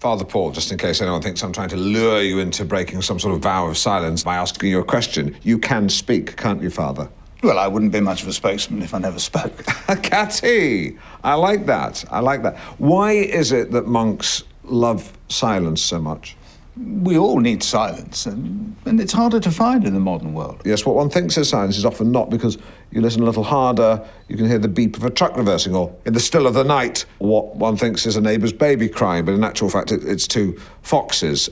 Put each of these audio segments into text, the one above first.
Father Paul, just in case anyone thinks I'm trying to lure you into breaking some sort of vow of silence by asking you a question, you can speak, can't you, Father? Well, I wouldn't be much of a spokesman if I never spoke. Catty! I like that. Why is it that monks love silence so much? We all need silence, and it's harder to find in the modern world. Yes, what one thinks is silence is often not, because you listen a little harder, you can hear the beep of a truck reversing, or in the still of the night, what one thinks is a neighbour's baby crying, but in actual fact it's two foxes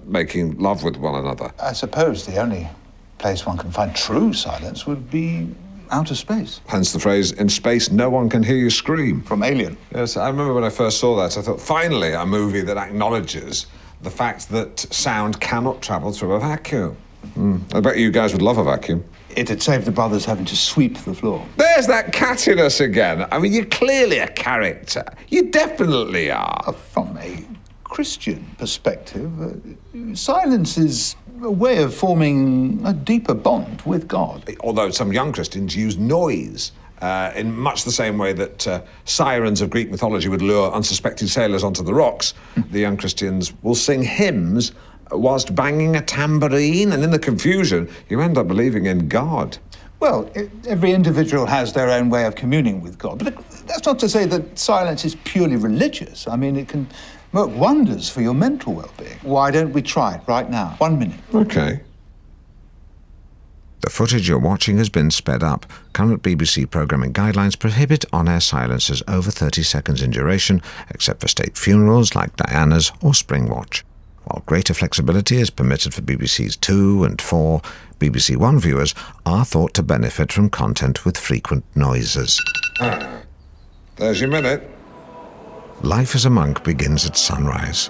making love with one another. I suppose the only place one can find true silence would be outer space. Hence the phrase, in space no one can hear you scream. From Alien. Yes, I remember when I first saw that, I thought, finally a movie that acknowledges the fact that sound cannot travel through a vacuum. I bet you guys would love a vacuum. It'd save the brothers having to sweep the floor. There's that cattiness again. I mean, you're clearly a character. You definitely are. From a Christian perspective, silence is a way of forming a deeper bond with God. Although some young Christians use noise in much the same way that sirens of Greek mythology would lure unsuspecting sailors onto the rocks, the young Christians will sing hymns whilst banging a tambourine, and in the confusion, you end up believing in God. Well, every individual has their own way of communing with God, but that's not to say that silence is purely religious. I mean, it can work wonders for your mental well-being. Why don't we try it right now? 1 minute. Okay. The footage you're watching has been sped up. Current BBC programming guidelines prohibit on-air silences over 30 seconds in duration, except for state funerals like Diana's or Springwatch. While greater flexibility is permitted for BBC's 2 and 4, BBC One viewers are thought to benefit from content with frequent noises. There's your minute. Life as a monk begins at sunrise.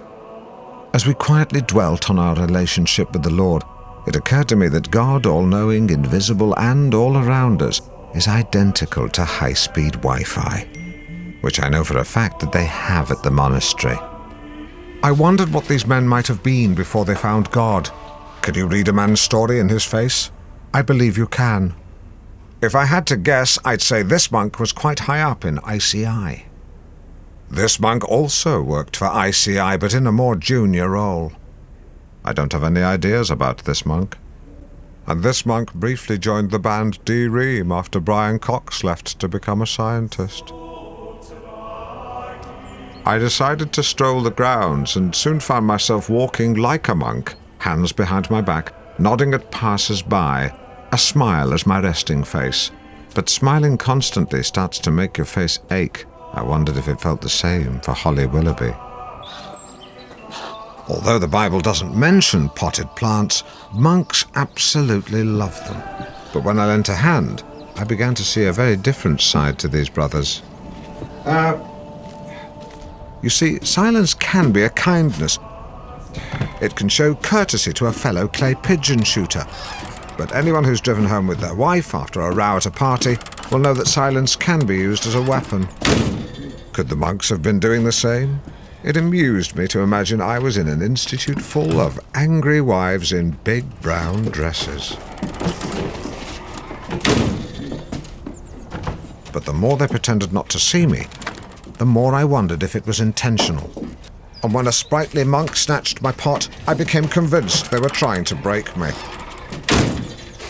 As we quietly dwelt on our relationship with the Lord, it occurred to me that God, all-knowing, invisible, and all around us, is identical to high-speed Wi-Fi, which I know for a fact that they have at the monastery. I wondered what these men might have been before they found God. Can you read a man's story in his face? I believe you can. If I had to guess, I'd say this monk was quite high up in ICI. This monk also worked for ICI, but in a more junior role. I don't have any ideas about this monk. And this monk briefly joined the band D-Ream after Brian Cox left to become a scientist. I decided to stroll the grounds and soon found myself walking like a monk, hands behind my back, nodding at passers-by, a smile as my resting face. But smiling constantly starts to make your face ache. I wondered if it felt the same for Holly Willoughby. Although the Bible doesn't mention potted plants, monks absolutely love them. But when I lent a hand, I began to see a very different side to these brothers. You see, silence can be a kindness. It can show courtesy to a fellow clay pigeon shooter. But anyone who's driven home with their wife after a row at a party will know that silence can be used as a weapon. Could the monks have been doing the same? It amused me to imagine I was in an institute full of angry wives in big brown dresses. But the more they pretended not to see me, the more I wondered if it was intentional. And when a sprightly monk snatched my pot, I became convinced they were trying to break me.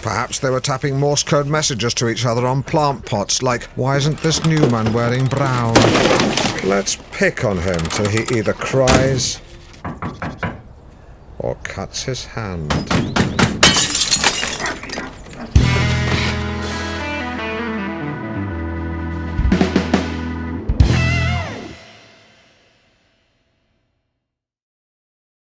Perhaps they were tapping Morse code messages to each other on plant pots, like, "Why isn't this new man wearing brown? Let's pick on him till he either cries or cuts his hand."